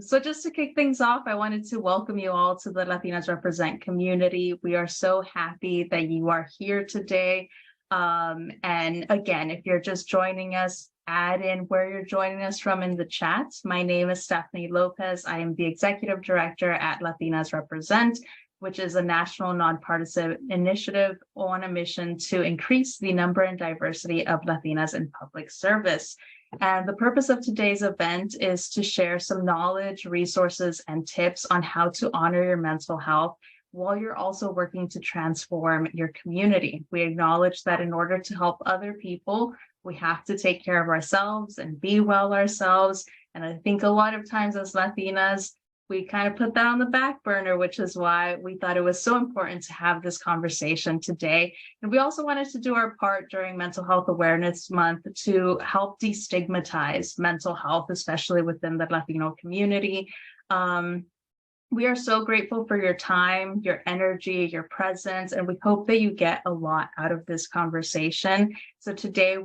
So just to kick things off, I wanted to welcome you all to the Latinas Represent community. We are so happy that you are here today. And again, if you're just joining us, add in where you're joining us from in the chat. My name is Stephanie Lopez. I am the Executive Director at Latinas Represent, which is a national nonpartisan initiative on a mission to increase the number and diversity of Latinas in public service. And the purpose of today's event is to share some knowledge, resources, and tips on how to honor your mental health while you're also working to transform your community. We acknowledge that in order to help other people, we have to take care of ourselves and be well ourselves. And I think a lot of times as Latinas, we kind of put that on the back burner, which is why we thought it was so important to have this conversation today. And we also wanted to do our part during Mental Health Awareness Month to help destigmatize mental health, especially within the Latino community. We are so grateful for your time, your energy, your presence, and we hope that you get a lot out of this conversation. So today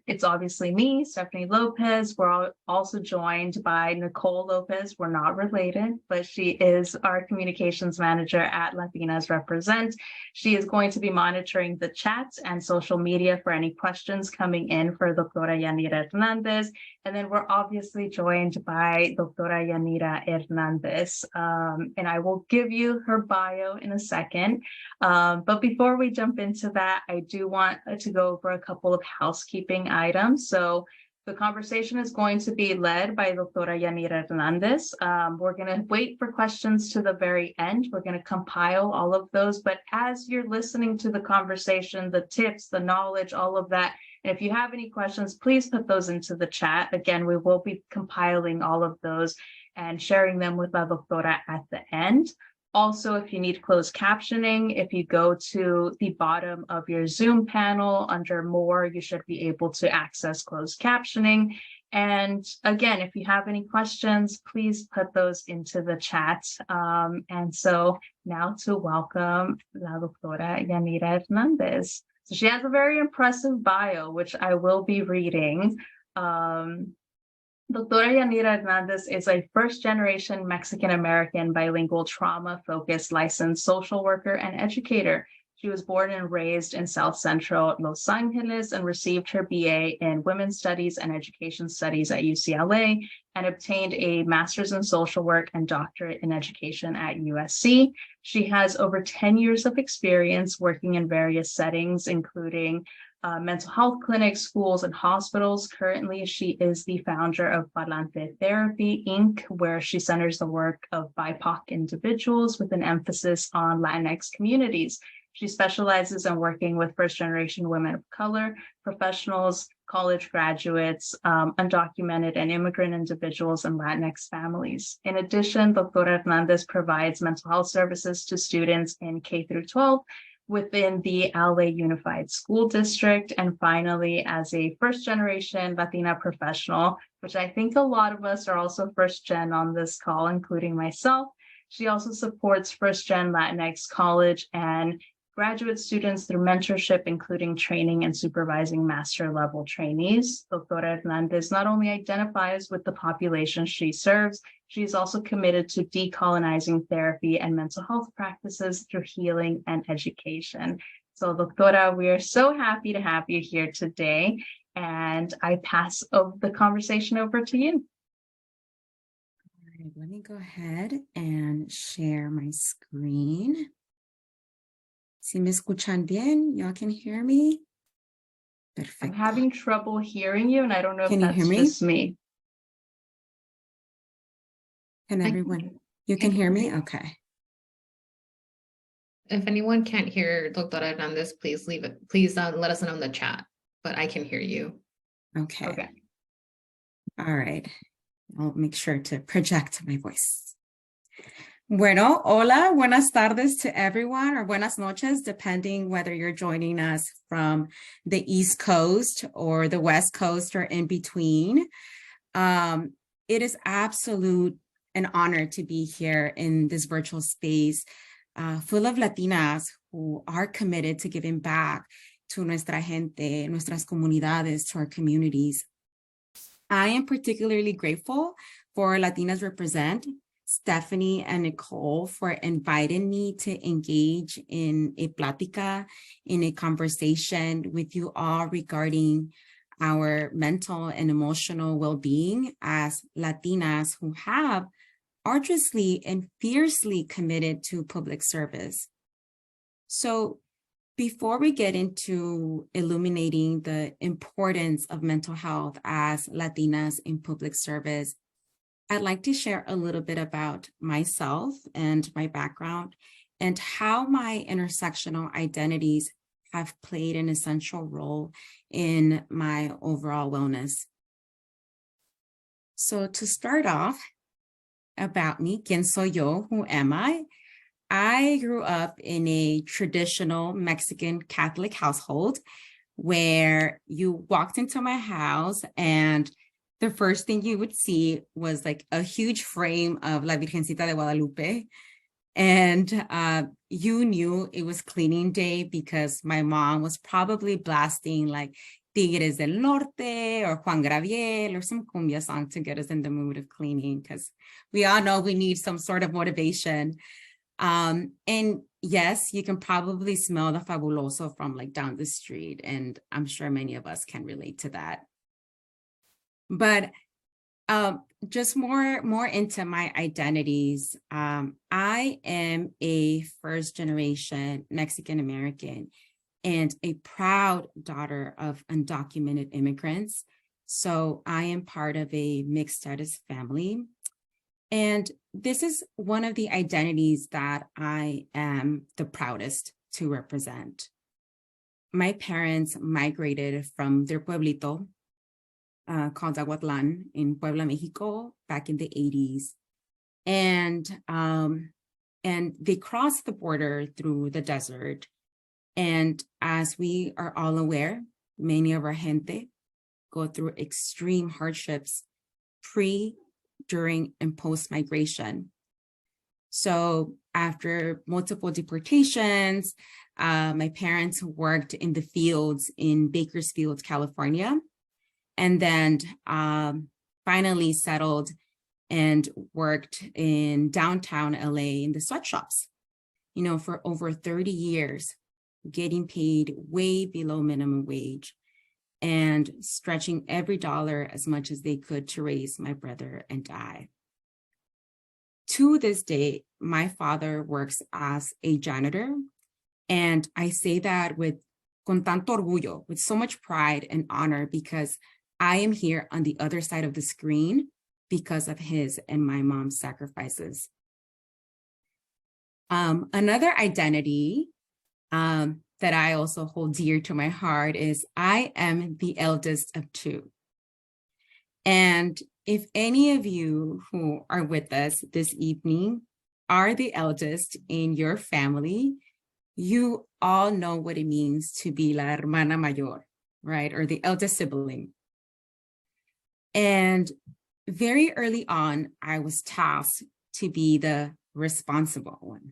it's obviously me, Stephanie Lopez. We're also joined by Nicole Lopez. We're not related, but she is our communications manager at Latinas Represent. She is going to be monitoring the chat and social media for any questions coming in for Doctora Yanira Hernandez. And then we're obviously joined by Doctora Yanira Hernandez. And I will give you her bio in a second. But before we jump into that, I do want to go over a couple of housekeeping items. So the conversation is going to be led by Doctora Yanira Hernandez. We're going to wait for questions to the very end. We're going to compile all of those. But as you're listening to the conversation, the tips, the knowledge, all of that, and if you have any questions, please put those into the chat. Again, we will be compiling all of those and sharing them with La Doctora at the end. Also, if you need closed captioning, if you go to the bottom of your Zoom panel under More, you should be able to access closed captioning. And again, if you have any questions, please put those into the chat. And so now to welcome La Doctora Yanira Hernandez. So she has a very impressive bio, which I will be reading. Doctora Yanira Hernandez is a first-generation Mexican-American bilingual trauma-focused licensed social worker and educator. She was born and raised in South Central Los Angeles and received her BA in Women's Studies and Education Studies at UCLA and obtained a master's in social work and doctorate in education at USC. She has over 10 years of experience working in various settings, including mental health clinics, schools, and hospitals. Currently, she is the founder of Parlante Therapy, Inc., where she centers the work of BIPOC individuals with an emphasis on Latinx communities. She specializes in working with first-generation women of color, professionals, college graduates, undocumented and immigrant individuals, and Latinx families. In addition, Doctora Hernandez provides mental health services to students in K through 12, within the LA Unified School District, and finally, as a first-generation Latina professional, which I think a lot of us are also first-gen on this call, including myself. She also supports first-gen Latinx college and graduate students through mentorship, including training and supervising master-level trainees. Doctora Hernandez not only identifies with the population she serves, she is also committed to decolonizing therapy and mental health practices through healing and education. So, Doctora, we are so happy to have you here today, and I pass the conversation over to you. All right, let me go ahead and share my screen. Si me escuchan bien, y'all can hear me? Perfecto. I'm having trouble hearing you, and I don't know if that's just me. Can everyone, you can hear me? Okay. If anyone can't hear Doctora Hernandez, please leave it. Please let us know in the chat, but I can hear you. Okay. All right. I'll make sure to project my voice. Bueno, hola, buenas tardes to everyone, or buenas noches, depending whether you're joining us from the East Coast or the West Coast or in between. It is an honor to be here in this virtual space full of Latinas who are committed to giving back to nuestra gente, nuestras comunidades, to our communities. I am particularly grateful for Latinas Represent, Stephanie and Nicole, for inviting me to engage in a plática, in a conversation with you all regarding our mental and emotional well-being as Latinas who have arduously and fiercely committed to public service. So before we get into illuminating the importance of mental health as Latinas in public service, I'd like to share a little bit about myself and my background and how my intersectional identities have played an essential role in my overall wellness. So to start off, about me, ¿quién soy yo? Who am I? I grew up in a traditional Mexican Catholic household where you walked into my house and the first thing you would see was like a huge frame of La Virgencita de Guadalupe. And you knew it was cleaning day because my mom was probably blasting like Tigres del Norte or Juan Gabriel or some cumbia song to get us in the mood of cleaning, because we all know we need some sort of motivation. And yes, you can probably smell the Fabuloso from like down the street, and I'm sure many of us can relate to that. But just more into my identities. I am a first generation Mexican American and a proud daughter of undocumented immigrants. So I am part of a mixed status family. And this is one of the identities that I am the proudest to represent. My parents migrated from their pueblito, called Aguatlan in Puebla, Mexico, back in the 80s. And they crossed the border through the desert. And as we are all aware, many of our gente go through extreme hardships pre, during, and post-migration. So after multiple deportations, my parents worked in the fields in Bakersfield, California, and then finally settled and worked in downtown LA in the sweatshops, for over 30 years, getting paid way below minimum wage and stretching every dollar as much as they could to raise my brother and I. To this day, my father works as a janitor, and I say that con tanto orgullo, with so much pride and honor, because I am here on the other side of the screen because of his and my mom's sacrifices. Another identity that I also hold dear to my heart is I am the eldest of two. And if any of you who are with us this evening are the eldest in your family, you all know what it means to be la hermana mayor, right? Or the eldest sibling. And very early on, I was tasked to be the responsible one.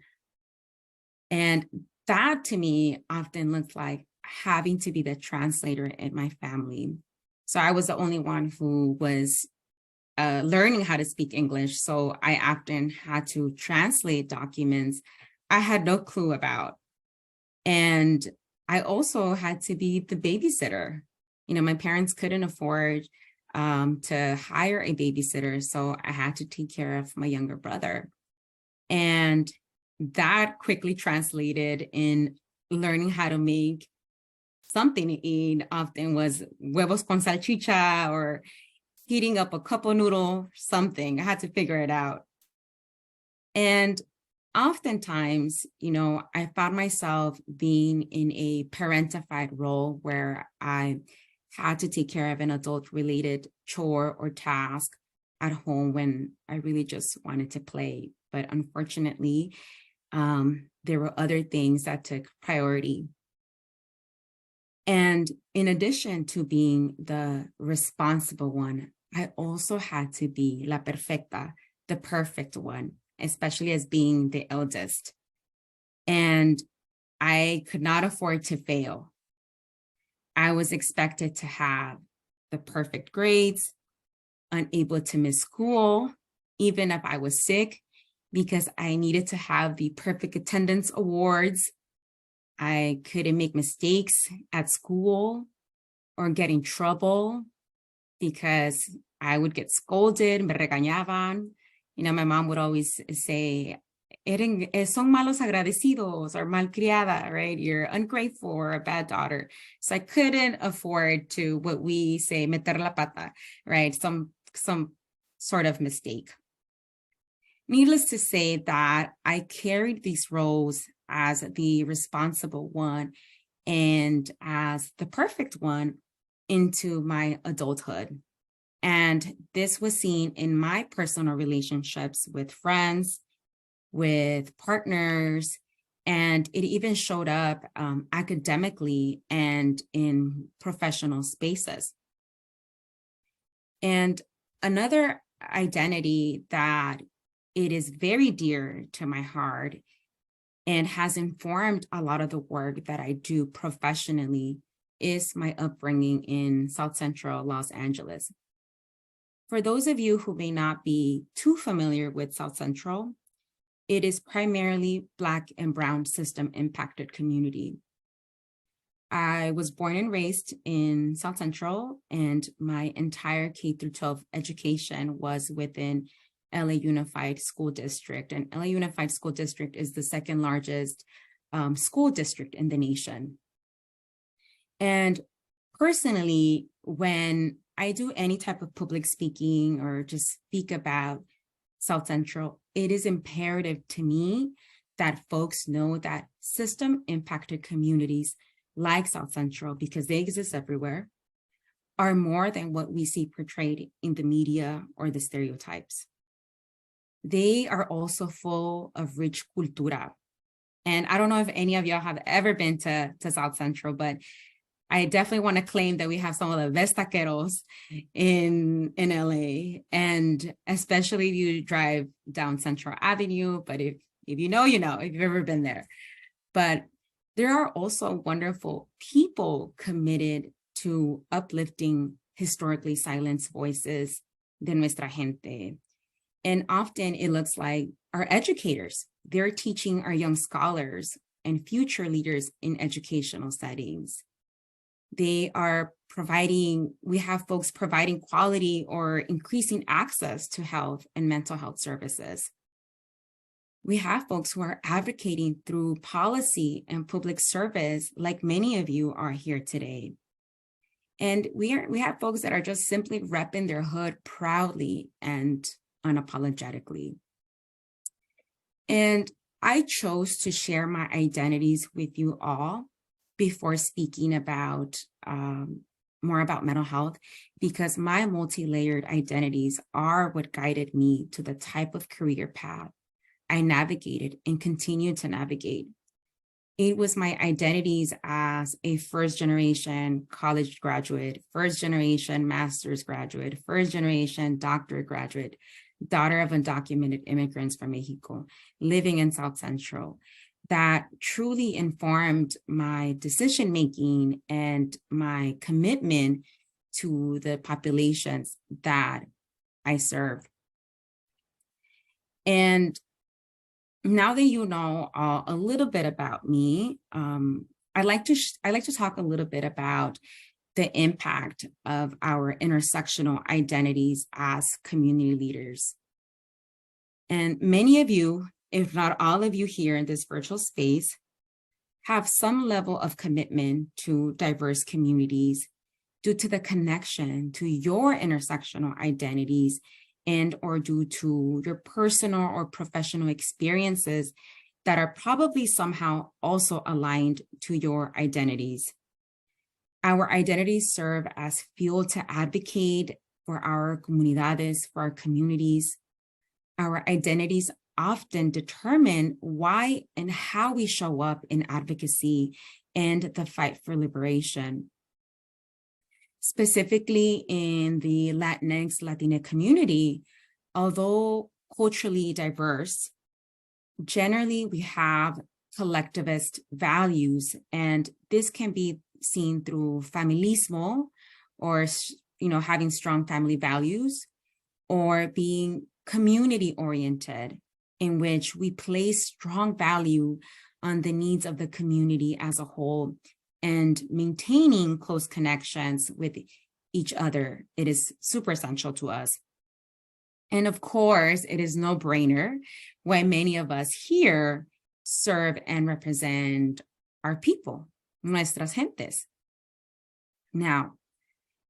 And that to me often looked like having to be the translator in my family. So I was the only one who was learning how to speak English. So I often had to translate documents I had no clue about. And I also had to be the babysitter. My parents couldn't afford to hire a babysitter, so I had to take care of my younger brother. And that quickly translated in learning how to make something to eat. Often was huevos con salchicha or heating up a cup of noodle, something. I had to figure it out. And oftentimes, I found myself being in a parentified role where I had to take care of an adult-related chore or task at home when I really just wanted to play. But unfortunately, there were other things that took priority. And in addition to being the responsible one, I also had to be la perfecta, the perfect one, especially as being the eldest. And I could not afford to fail. I was expected to have the perfect grades, unable to miss school, even if I was sick, because I needed to have the perfect attendance awards. I couldn't make mistakes at school or get in trouble because I would get scolded, me regañaban. You know, my mom would always say, son malos agradecidos or malcriada, right? You're ungrateful or a bad daughter. So I couldn't afford to, what we say, meter la pata, right? Some sort of mistake. Needless to say that I carried these roles as the responsible one and as the perfect one into my adulthood. And this was seen in my personal relationships with friends, with partners, and it even showed up academically and in professional spaces. And another identity that it is very dear to my heart and has informed a lot of the work that I do professionally is my upbringing in South Central Los Angeles. For those of you who may not be too familiar with South Central, it is primarily Black and Brown system impacted community. I was born and raised in South Central, and my entire K-12 education was within LA Unified School District. And LA Unified School District is the second largest school district in the nation. And personally, when I do any type of public speaking or just speak about South Central, it is imperative to me that folks know that system impacted communities like South Central, because they exist everywhere, are more than what we see portrayed in the media or the stereotypes. They are also full of rich cultura. And I don't know if any of y'all have ever been to South Central, but I definitely want to claim that we have some of the best taqueros in LA, and especially if you drive down Central Avenue. But if you know, you know, if you've ever been there. But there are also wonderful people committed to uplifting historically silenced voices de nuestra gente. And often it looks like our educators, they're teaching our young scholars and future leaders in educational settings. They are providing, we have folks providing quality or increasing access to health and mental health services. We have folks who are advocating through policy and public service, like many of you are here today. And we have folks that are just simply repping their hood proudly and unapologetically. And I chose to share my identities with you all before speaking about more about mental health, because my multi-layered identities are what guided me to the type of career path I navigated and continue to navigate. It was my identities as a first-generation college graduate, first-generation master's graduate, first-generation doctorate graduate, daughter of undocumented immigrants from Mexico, living in South Central, that truly informed my decision-making and my commitment to the populations that I serve. And now that you know a little bit about me, I'd like to talk a little bit about the impact of our intersectional identities as community leaders. And many of you, if not all of you here in this virtual space, have some level of commitment to diverse communities due to the connection to your intersectional identities and or due to your personal or professional experiences that are probably somehow also aligned to your identities. Our identities serve as fuel to advocate for our comunidades, for our communities. Our identities often determine why and how we show up in advocacy and the fight for liberation. Specifically in the Latinx, Latina community, although culturally diverse, generally we have collectivist values, and this can be seen through familismo, or having strong family values, or being community oriented, in which we place strong value on the needs of the community as a whole and maintaining close connections with each other. It is super essential to us. And of course, it is no brainer why many of us here serve and represent our people, nuestras gentes. Now,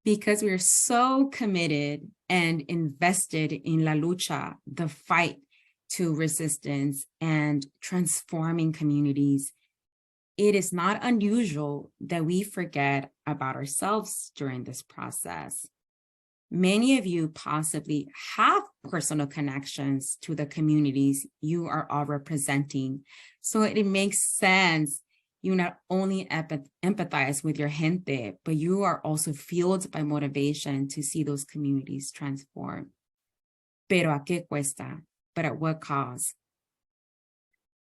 because we are so committed and invested in la lucha, the fight to resistance and transforming communities, it is not unusual that we forget about ourselves during this process. Many of you possibly have personal connections to the communities you are all representing. So it makes sense you not only empathize with your gente, but you are also fueled by motivation to see those communities transform. Pero a qué cuesta? But at what cost?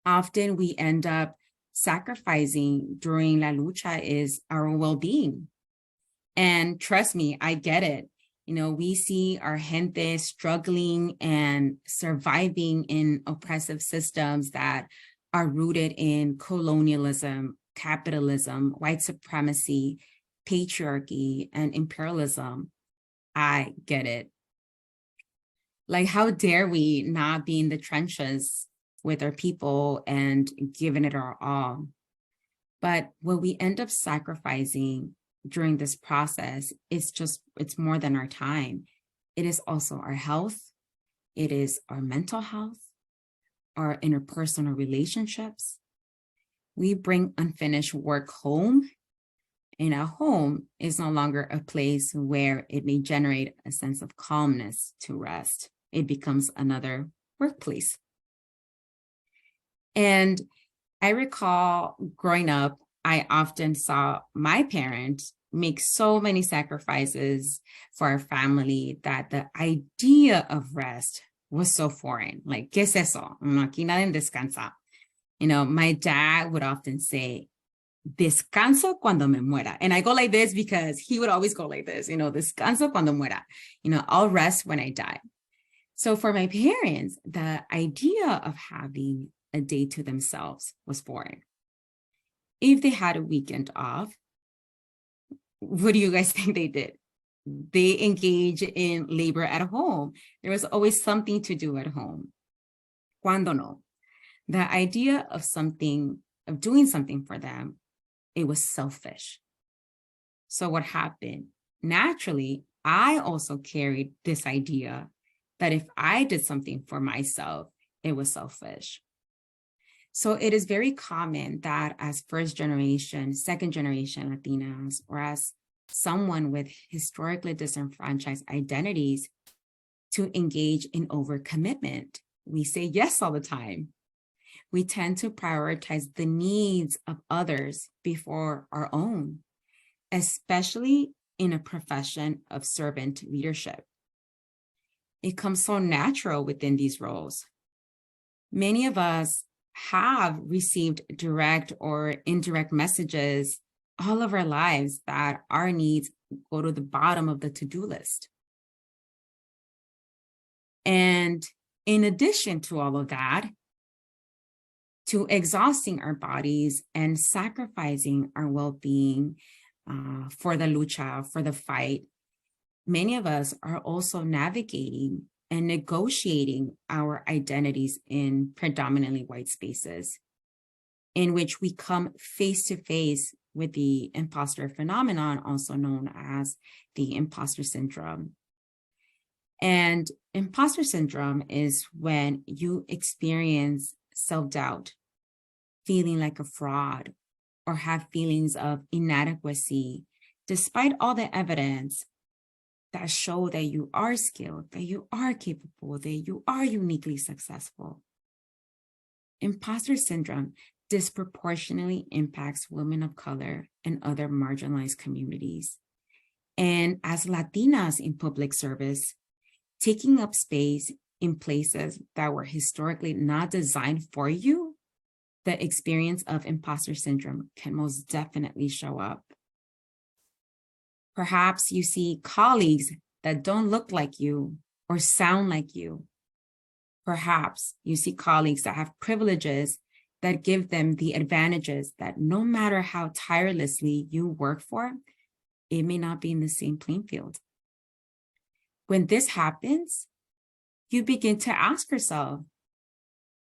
Often we end up sacrificing during la lucha is our well-being. And trust me, I get it. You know, we see our gente struggling and surviving in oppressive systems that are rooted in colonialism, capitalism, white supremacy, patriarchy, and imperialism. I get it. Like, how dare we not be in the trenches with our people and giving it our all? But what we end up sacrificing during this process, it's more than our time. It is also our health. It is our mental health, our interpersonal relationships. We bring unfinished work home, and a home is no longer a place where it may generate a sense of calmness to rest. It becomes another workplace. And I recall growing up, I often saw my parents make so many sacrifices for our family that the idea of rest was so foreign. Like, ¿qué es eso? Aquí nadie descansa. You know, my dad would often say, descanso cuando me muera. And I go like this because he would always go like this, you know, descanso cuando muera. You know, I'll rest when I die. So for my parents, the idea of having a day to themselves was foreign. If they had a weekend off, what do you guys think they did? They engage in labor at home. There was always something to do at home. Cuando no? The idea of doing something for them, it was selfish. So what happened? Naturally, I also carried this idea that if I did something for myself, it was selfish. So it is very common that as first generation, second generation Latinas, or as someone with historically disenfranchised identities, to engage in overcommitment. We say yes all the time. We tend to prioritize the needs of others before our own, especially in a profession of servant leadership. It comes so natural within these roles. Many of us have received direct or indirect messages all of our lives that our needs go to the bottom of the to-do list. And in addition to all of that, to exhausting our bodies and sacrificing our well-being for the lucha, for the fight, many of us are also navigating and negotiating our identities in predominantly white spaces, in which we come face to face with the imposter phenomenon, also known as the imposter syndrome. And imposter syndrome is when you experience self-doubt, feeling like a fraud, or have feelings of inadequacy, despite all the evidence that show that you are skilled, that you are capable, that you are uniquely successful. Imposter syndrome disproportionately impacts women of color and other marginalized communities. And as Latinas in public service, taking up space in places that were historically not designed for you, the experience of imposter syndrome can most definitely show up. Perhaps you see colleagues that don't look like you or sound like you. Perhaps you see colleagues that have privileges that give them the advantages that no matter how tirelessly you work for, it may not be in the same playing field. When this happens, you begin to ask yourself,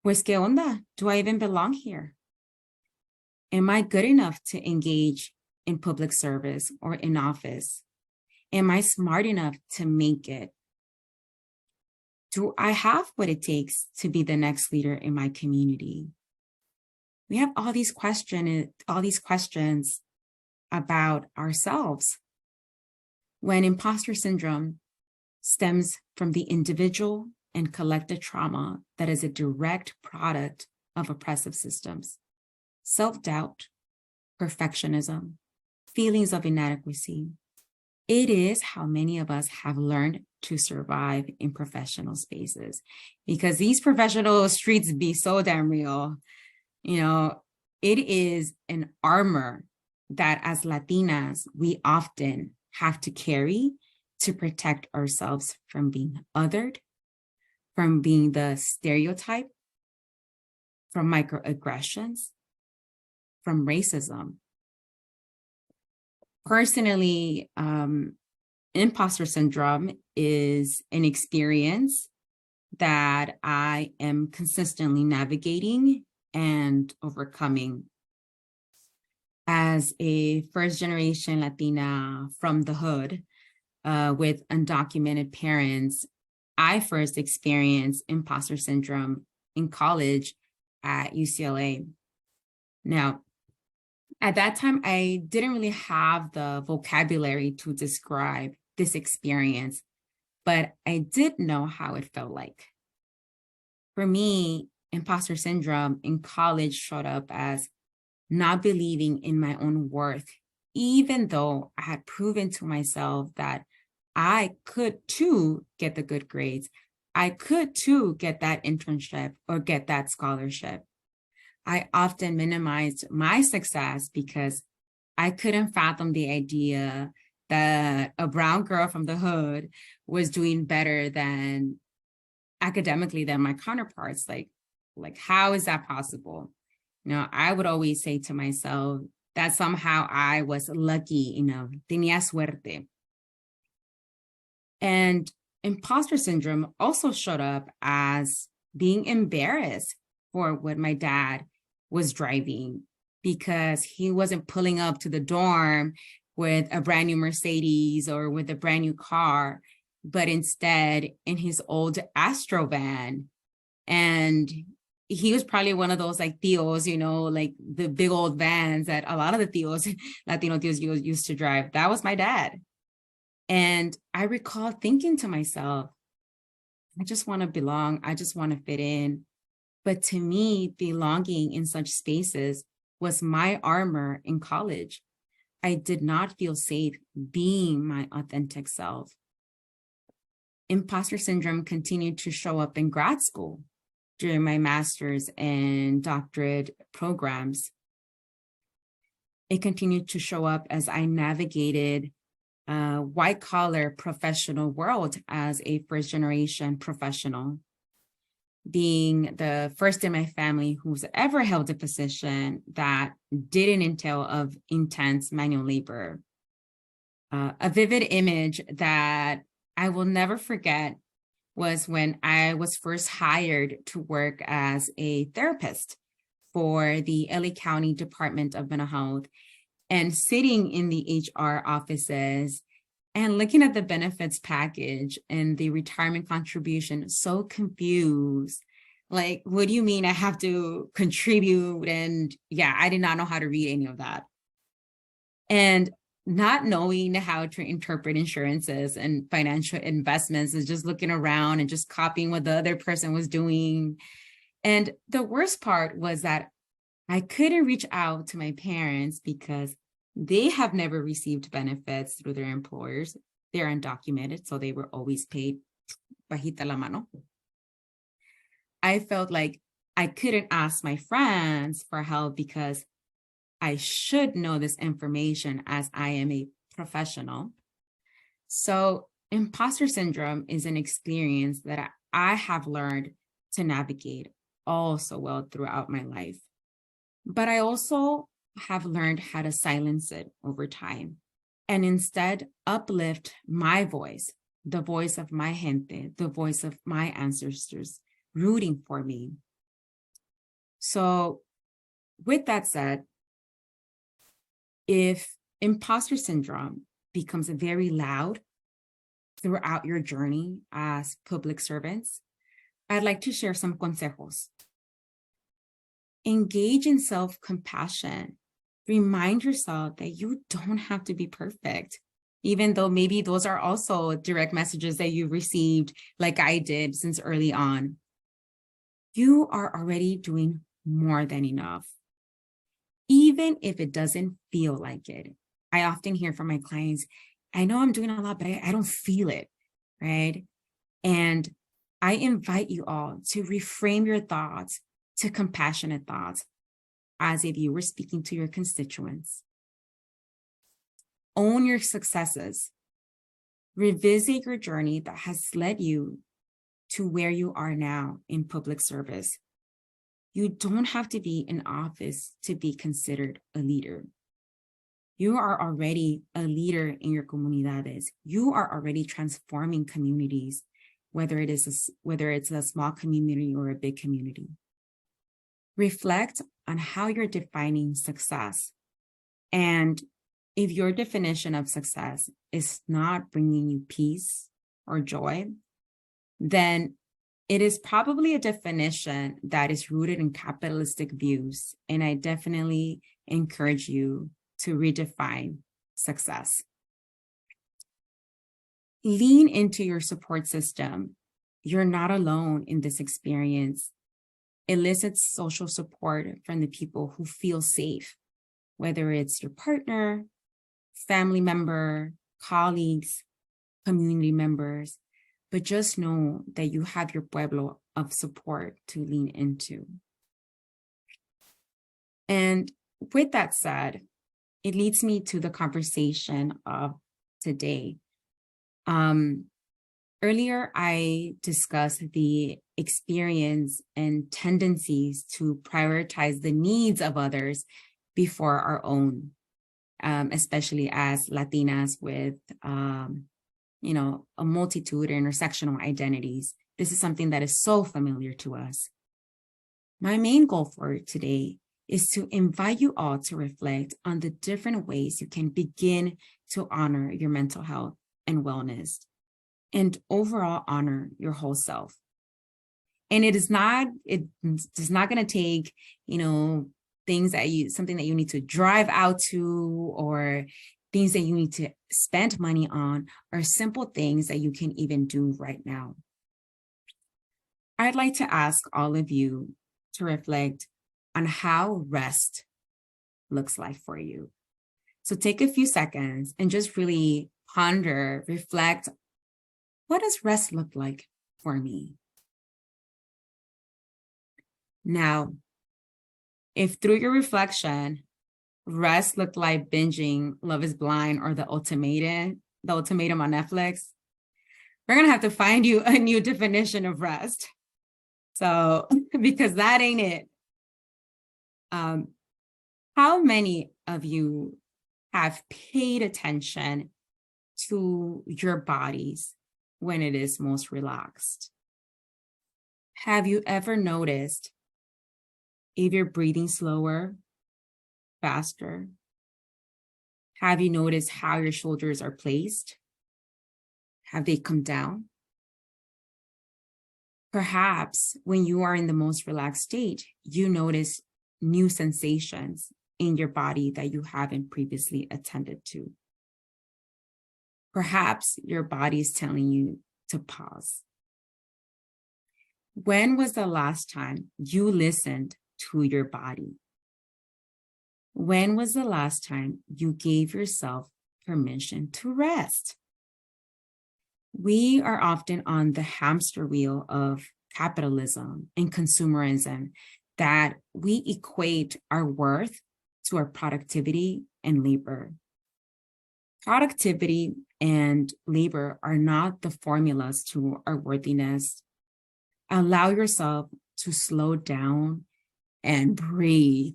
pues qué onda? Do I even belong here? Am I good enough to engage in public service or in office? Am I smart enough to make it? Do I have what it takes to be the next leader in my community? We have all these questions about ourselves. When imposter syndrome stems from the individual and collective trauma that is a direct product of oppressive systems, self-doubt, perfectionism, feelings of inadequacy, it is how many of us have learned to survive in professional spaces, because these professional streets be so damn real. You know, it is an armor that as Latinas, we often have to carry to protect ourselves from being othered, from being the stereotype, from microaggressions, from racism. Personally, imposter syndrome is an experience that I am consistently navigating and overcoming. As a first-generation Latina from the hood with undocumented parents, I first experienced imposter syndrome in college at UCLA. Now, at that time, I didn't really have the vocabulary to describe this experience, but I did know how it felt like. For me, imposter syndrome in college showed up as not believing in my own worth, even though I had proven to myself that I could too get the good grades. I could too get that internship or get that scholarship. I often minimized my success because I couldn't fathom the idea that a brown girl from the hood was doing better than academically than my counterparts. Like how is that possible? You know, I would always say to myself that somehow I was lucky enough, tenía suerte. And imposter syndrome also showed up as being embarrassed for what my dad was driving, because he wasn't pulling up to the dorm with a brand new Mercedes or with a brand new car, but instead in his old Astro van. And he was probably one of those like tios, you know, like the big old vans that a lot of the tios, Latino tios used to drive. That was my dad. And I recall thinking to myself, I just want to belong. I just want to fit in. But to me, belonging in such spaces was my armor in college. I did not feel safe being my authentic self. Imposter syndrome continued to show up in grad school during my master's and doctorate programs. It continued to show up as I navigated a white-collar professional world as a first-generation professional, being the first in my family who's ever held a position that didn't entail of intense manual labor. A vivid image that I will never forget was when I was first hired to work as a therapist for the LA County Department of Mental Health, and sitting in the HR offices and looking at the benefits package and the retirement contribution, so confused. Like, what do you mean I have to contribute? And yeah, I did not know how to read any of that. And not knowing how to interpret insurances and financial investments is just looking around and just copying what the other person was doing. And the worst part was that I couldn't reach out to my parents because they have never received benefits through their employers. They're undocumented, so they were always paid bajita la mano. I felt like I couldn't ask my friends for help because I should know this information as I am a professional. So Imposter syndrome is an experience that I have learned to navigate all so well throughout my life. But I also have learned how to silence it over time and instead uplift my voice, the voice of my gente, the voice of my ancestors rooting for me. So with that said, if imposter syndrome becomes very loud throughout your journey as public servants, I'd like to share some consejos. Engage in self-compassion. Remind yourself that you don't have to be perfect, even though maybe those are also direct messages that you received like I did since early on. You are already doing more than enough, even if it doesn't feel like it. I often hear from my clients, I know I'm doing a lot, but I don't feel it, right? And I invite you all to reframe your thoughts to compassionate thoughts, as if you were speaking to your constituents. Own your successes. Revisit your journey that has led you to where you are now in public service. You don't have to be in office to be considered a leader. You are already a leader in your comunidades. You are already transforming communities, whether it's a small community or a big community. Reflect on how you're defining success. And if your definition of success is not bringing you peace or joy, then it is probably a definition that is rooted in capitalistic views. And I definitely encourage you to redefine success. Lean into your support system. You're not alone in this experience. Elicit social support from the people who feel safe, whether it's your partner, family member, colleagues, community members, but just know that you have your pueblo of support to lean into. And with that said, it leads me to the conversation of today. Earlier, I discussed the experience and tendencies to prioritize the needs of others before our own, especially as Latinas with, a multitude of intersectional identities. This is something that is so familiar to us. My main goal for today is to invite you all to reflect on the different ways you can begin to honor your mental health and wellness, and overall honor your whole self. And it is not going to take, something that you need to drive out to, or things that you need to spend money on, or simple things that you can even do right now. I'd like to ask all of you to reflect on how rest looks like for you. So take a few seconds and just really ponder, reflect, what does rest look like for me? Now, if through your reflection, rest looked like binging Love is Blind or The Ultimatum on Netflix, we're gonna have to find you a new definition of rest. So, because that ain't it. How many of you have paid attention to your bodies when it is most relaxed? Have you ever noticed if you're breathing slower, faster? Have you noticed how your shoulders are placed? Have they come down? Perhaps when you are in the most relaxed state, you notice new sensations in your body that you haven't previously attended to. Perhaps your body is telling you to pause. When was the last time you listened to your body? When was the last time you gave yourself permission to rest? We are often on the hamster wheel of capitalism and consumerism that we equate our worth to our productivity and labor. Productivity and labor are not the formulas to our worthiness. Allow yourself to slow down and breathe.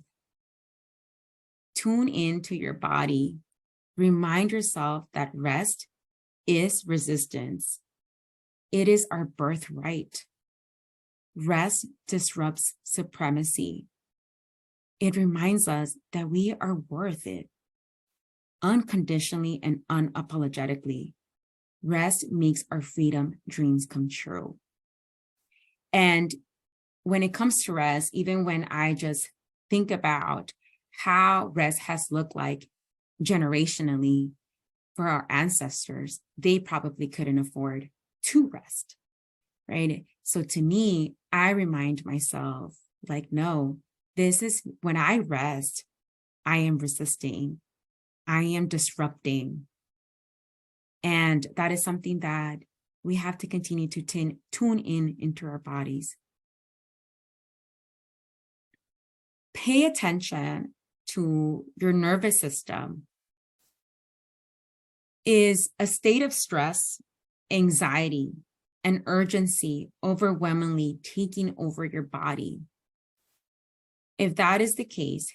Tune into your body. Remind yourself that rest is resistance. It is our birthright. Rest disrupts supremacy. It reminds us that we are worth it, unconditionally and unapologetically. Rest makes our freedom dreams come true. And when it comes to rest, even when I just think about how rest has looked like generationally for our ancestors, they probably couldn't afford to rest, right? So to me, I remind myself, like, no, this is when I rest, I am resisting, I am disrupting. And that is something that we have to continue to tune in into our bodies. Pay attention to your nervous system. Is a state of stress, anxiety, and urgency overwhelmingly taking over your body? If that is the case,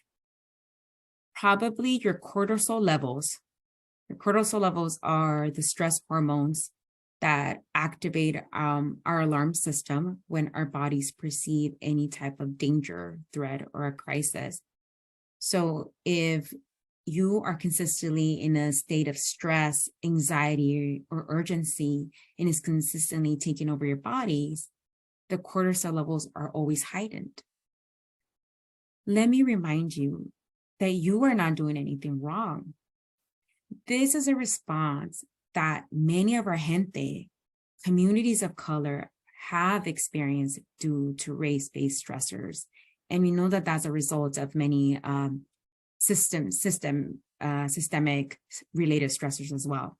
probably your cortisol levels. Your cortisol levels are the stress hormones that activate our alarm system when our bodies perceive any type of danger, threat, or a crisis. So if you are consistently in a state of stress, anxiety, or urgency, and is consistently taking over your bodies, the cortisol levels are always heightened. Let me remind you that you are not doing anything wrong. This is a response that many of our gente, communities of color, have experienced due to race-based stressors. And we know that that's a result of many systemic related stressors as well.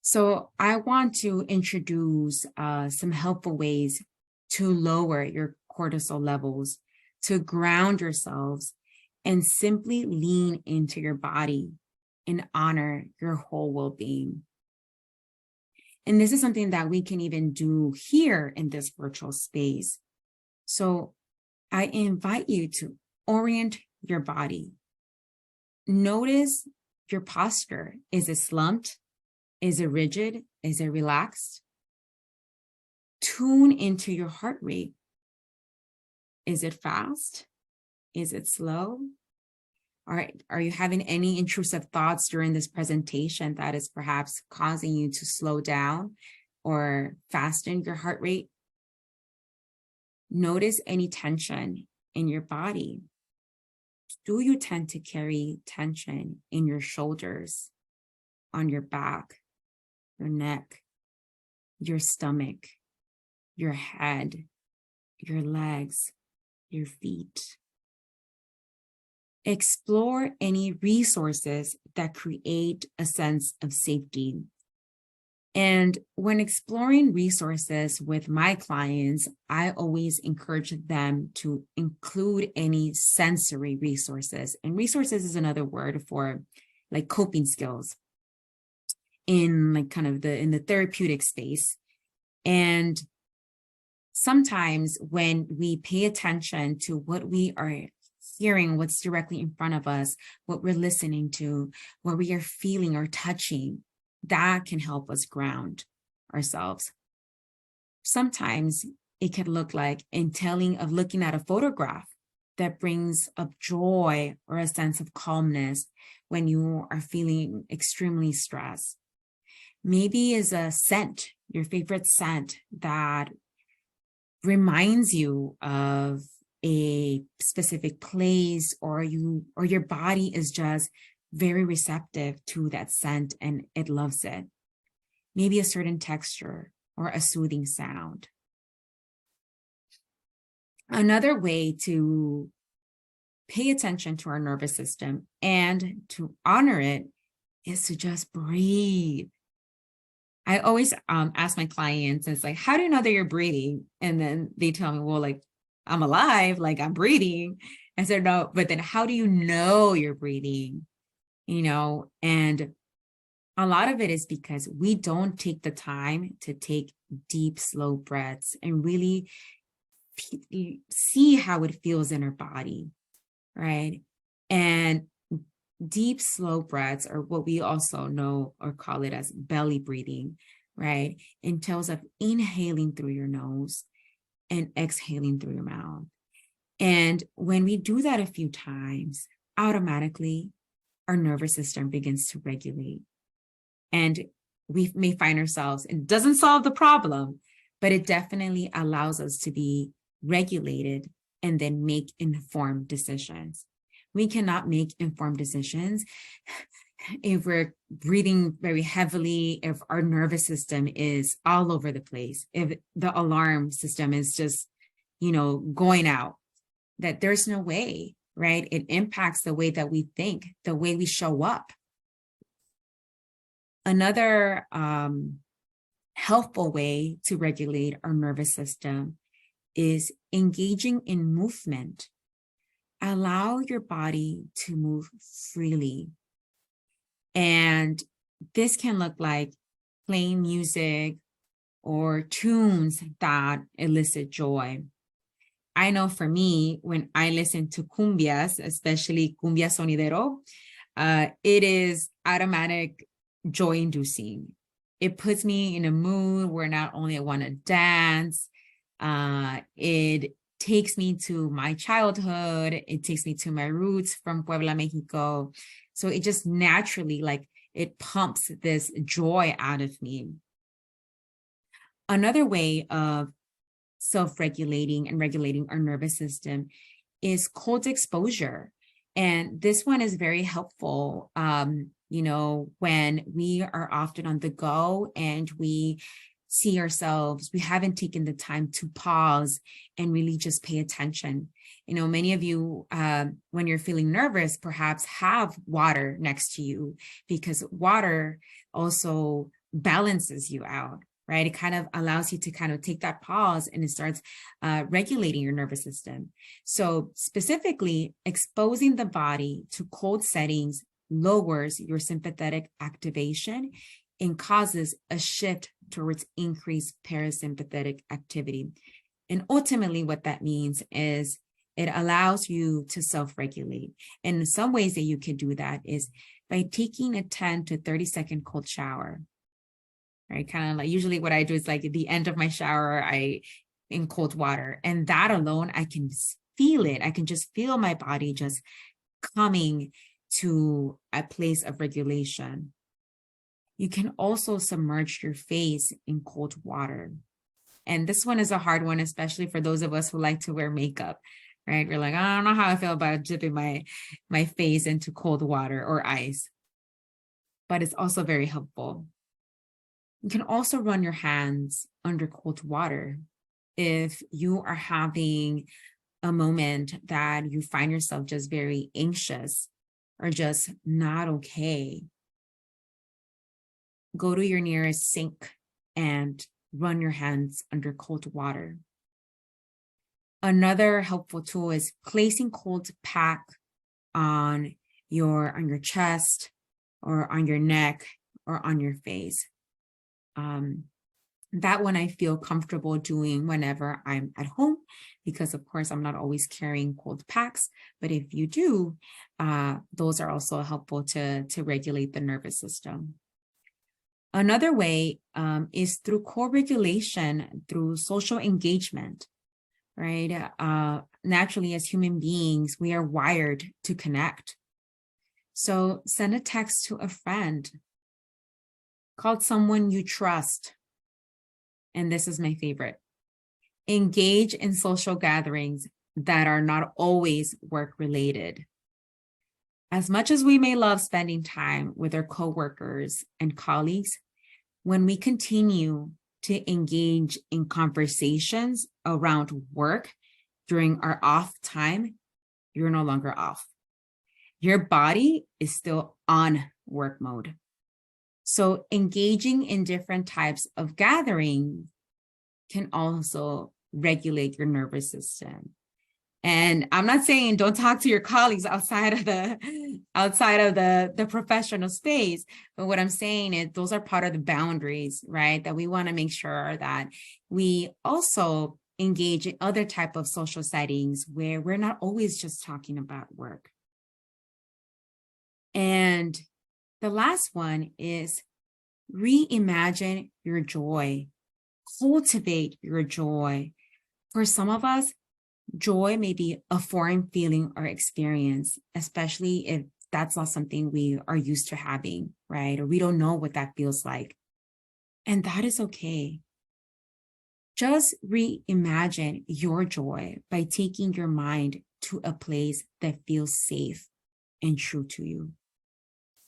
So I want to introduce some helpful ways to lower your cortisol levels, to ground yourselves, and simply lean into your body and honor your whole well-being. And this is something that we can even do here in this virtual space. So I invite you to orient your body. Notice your posture. Is it slumped? Is it rigid? Is it relaxed? Tune into your heart rate. Is it fast? Is it slow? All right. Are you having any intrusive thoughts during this presentation that is perhaps causing you to slow down or fasten your heart rate? Notice any tension in your body. Do you tend to carry tension in your shoulders, on your back, your neck, your stomach, your head, your legs, your feet? Explore any resources that create a sense of safety. And when exploring resources with my clients, I always encourage them to include any sensory resources. And resources is another word for like coping skills in like kind of in the therapeutic space. And sometimes when we pay attention to what we are hearing, what's directly in front of us, what we're listening to, what we are feeling or touching, that can help us ground ourselves. Sometimes it can look like looking at a photograph that brings up joy or a sense of calmness when you are feeling extremely stressed. Maybe is a scent, your favorite scent that reminds you of a specific place, or your body is just very receptive to that scent and it loves it. Maybe a certain texture or a soothing sound. Another way to pay attention to our nervous system and to honor it is to just breathe. I always ask my clients, it's like, how do you know that you're breathing? And then they tell me, well, like, I'm alive, like I'm breathing. I said, no, but then how do you know you're breathing? And A lot of it is because we don't take the time to take deep, slow breaths and really see how it feels in our body, right? And deep, slow breaths are what we also know or call it as belly breathing, right? In terms of inhaling through your nose and exhaling through your mouth. And when we do that a few times, automatically our nervous system begins to regulate. And we may find ourselves, it doesn't solve the problem, but it definitely allows us to be regulated and then make informed decisions. We cannot make informed decisions if we're breathing very heavily, if our nervous system is all over the place, if the alarm system is just, going out, that there's no way, right? It impacts the way that we think, the way we show up. Another helpful way to regulate our nervous system is engaging in movement. Allow your body to move freely. And this can look like playing music or tunes that elicit joy. I know for me, when I listen to cumbias, especially cumbia sonidero, it is automatic joy-inducing. It puts me in a mood where not only I want to dance, it takes me to my childhood, it takes me to my roots from Puebla, Mexico. So it just naturally, it pumps this joy out of me. Another way of self-regulating and regulating our nervous system is cold exposure. And this one is very helpful, when we are often on the go and we see ourselves, we haven't taken the time to pause and really just pay attention. Many of you, when you're feeling nervous, perhaps have water next to you, because water also balances you out, right? It kind of allows you to kind of take that pause, and it starts regulating your nervous system. So specifically, exposing the body to cold settings lowers your sympathetic activation and causes a shift towards increased parasympathetic activity. And ultimately, what that means is it allows you to self-regulate. And some ways that you can do that is by taking a 10 to 30 second cold shower. Right? Kind of like usually what I do is like at the end of my shower, I in cold water. And that alone, I can feel it. I can just feel my body just coming to a place of regulation. You can also submerge your face in cold water. And this one is a hard one, especially for those of us who like to wear makeup, right? We're like, I don't know how I feel about dipping my face into cold water or ice, but it's also very helpful. You can also run your hands under cold water if you are having a moment that you find yourself just very anxious or just not okay. Go to your nearest sink and run your hands under cold water. Another helpful tool is placing cold pack on your chest or on your neck or on your face. That one I feel comfortable doing whenever I'm at home, because of course I'm not always carrying cold packs, but if you do, those are also helpful to regulate the nervous system. Another way is through co-regulation, through social engagement, right? Naturally, as human beings, we are wired to connect. So send a text to a friend, call someone you trust. And this is my favorite. Engage in social gatherings that are not always work-related. As much as we may love spending time with our coworkers and colleagues, when we continue to engage in conversations around work during our off time, you're no longer off. Your body is still on work mode. So engaging in different types of gatherings can also regulate your nervous system. And I'm not saying don't talk to your colleagues outside of the professional space, but what I'm saying is those are part of the boundaries, right? That we want to make sure that we also engage in other type of social settings where we're not always just talking about work. And the last one is reimagine your joy, cultivate your joy. For some of us, joy may be a foreign feeling or experience, especially if that's not something we are used to having, right? Or we don't know what that feels like. And that is okay. Just reimagine your joy by taking your mind to a place that feels safe and true to you.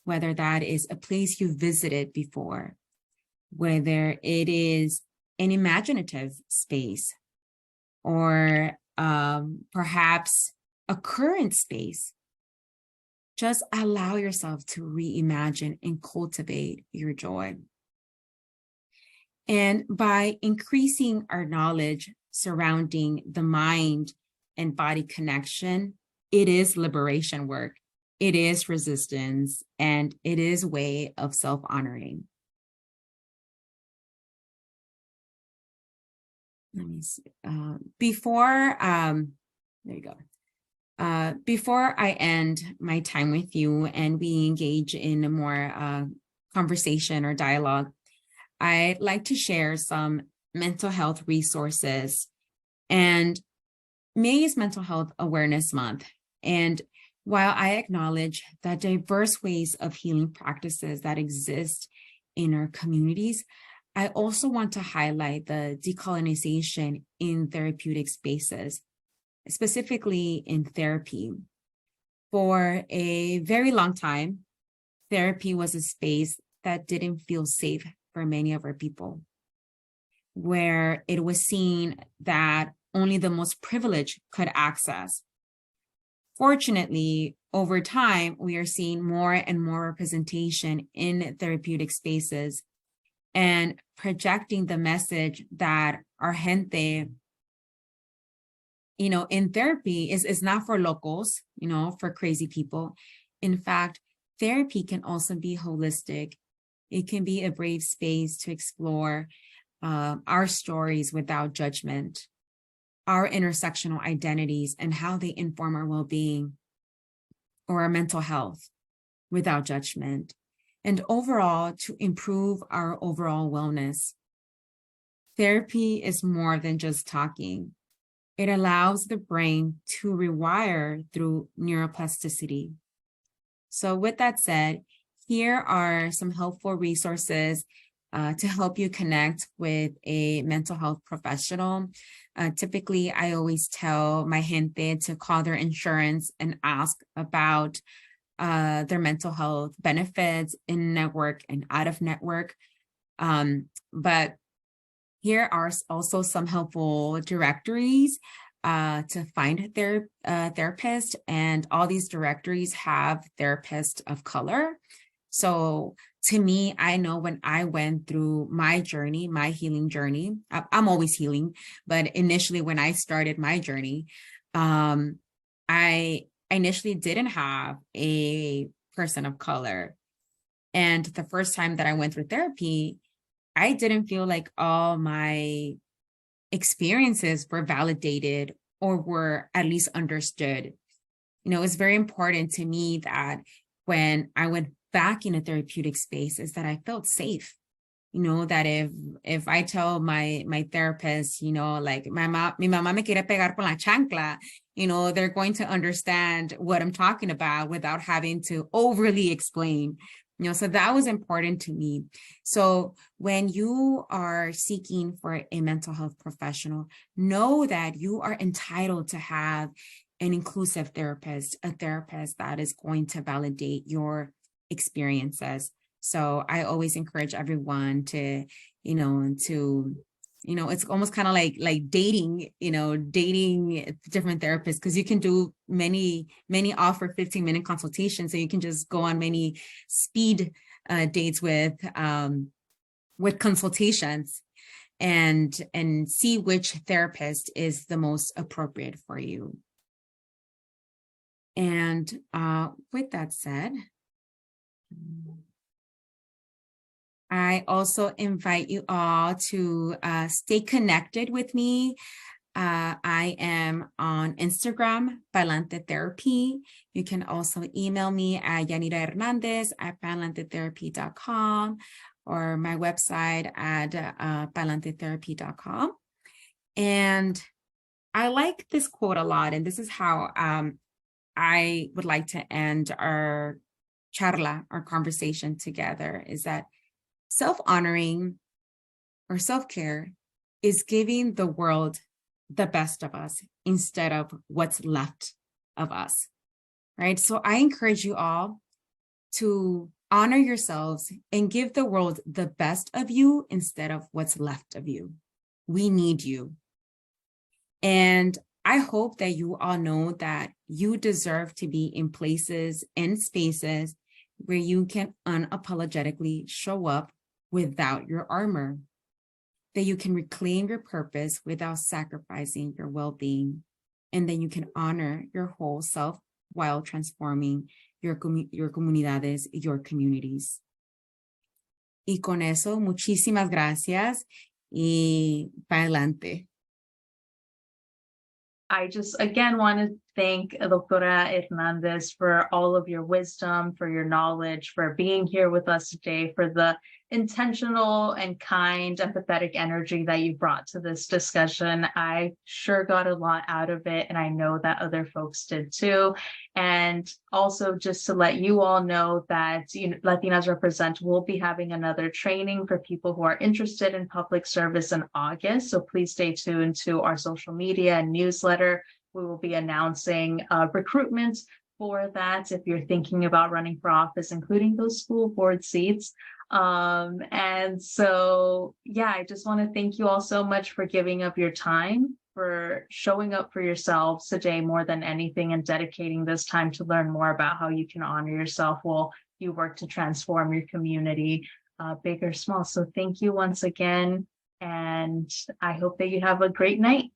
Whether that is a place you visited before, whether it is an imaginative space, or perhaps a current space. Just allow yourself to reimagine and cultivate your joy. And by increasing our knowledge surrounding the mind and body connection, it is liberation work. It is resistance, and it is a way of self-honoring. Let me see. Before I end my time with you and we engage in a more conversation or dialogue, I'd like to share some mental health resources. And May is Mental Health Awareness Month. And while I acknowledge the diverse ways of healing practices that exist in our communities, I also want to highlight the decolonization in therapeutic spaces, specifically in therapy. For a very long time, therapy was a space that didn't feel safe for many of our people, where it was seen that only the most privileged could access. Fortunately, over time, we are seeing more and more representation in therapeutic spaces and projecting the message that our gente, in therapy is not for locals, for crazy people. In fact, therapy can also be holistic. It can be a brave space to explore our stories without judgment, our intersectional identities and how they inform our well-being or our mental health without judgment, and overall to improve our overall wellness. Therapy is more than just talking. It allows the brain to rewire through neuroplasticity. So with that said, here are some helpful resources to help you connect with a mental health professional. Typically, I always tell my gente to call their insurance and ask about their mental health benefits in network and out of network. But here are also some helpful directories to find their therapist, and all these directories have therapists of color. So to me, I know when I went through my journey, my healing journey, I'm always healing, but initially when I started my journey, I initially didn't have a person of color. And the first time that I went through therapy, I didn't feel like all my experiences were validated or were at least understood. It's very important to me that when I went back in a therapeutic space is that I felt safe. That if I tell my therapist, like mi mamá me quiere pegar con la chancla, they're going to understand what I'm talking about without having to overly explain. So that was important to me. So when you are seeking for a mental health professional, know that you are entitled to have an inclusive therapist, a therapist that is going to validate your experiences. So I always encourage everyone to, it's almost kind of like dating, dating different therapists, because you can do many offer 15-minute consultations. So you can just go on many speed dates with consultations and see which therapist is the most appropriate for you. And with that said, I also invite you all to stay connected with me. I am on Instagram, Palante Therapy. You can also email me at yanira.hernandez@palantetherapy.com or my website at palantetherapy.com. And I like this quote a lot, and this is how I would like to end our charla, our conversation together, is that self-honoring or self-care is giving the world the best of us instead of what's left of us, right? So I encourage you all to honor yourselves and give the world the best of you instead of what's left of you. We need you. And I hope that you all know that you deserve to be in places and spaces where you can unapologetically show up without your armor, that you can reclaim your purpose without sacrificing your well-being, and then you can honor your whole self while transforming your comunidades, your communities. Y con eso, muchísimas gracias y para adelante. I just, again, want to thank Doctora Hernandez for all of your wisdom, for your knowledge, for being here with us today, for the intentional and kind, empathetic energy that you brought to this discussion. I sure got a lot out of it, and I know that other folks did too. And also, just to let you all know that Latinas Represent will be having another training for people who are interested in public service in August. So please stay tuned to our social media and newsletter. We will be announcing recruitment for that if you're thinking about running for office, including those school board seats. And so, yeah, I just want to thank you all so much for giving up your time, for showing up for yourselves today more than anything, and dedicating this time to learn more about how you can honor yourself while you work to transform your community, big or small. So thank you once again, and I hope that you have a great night.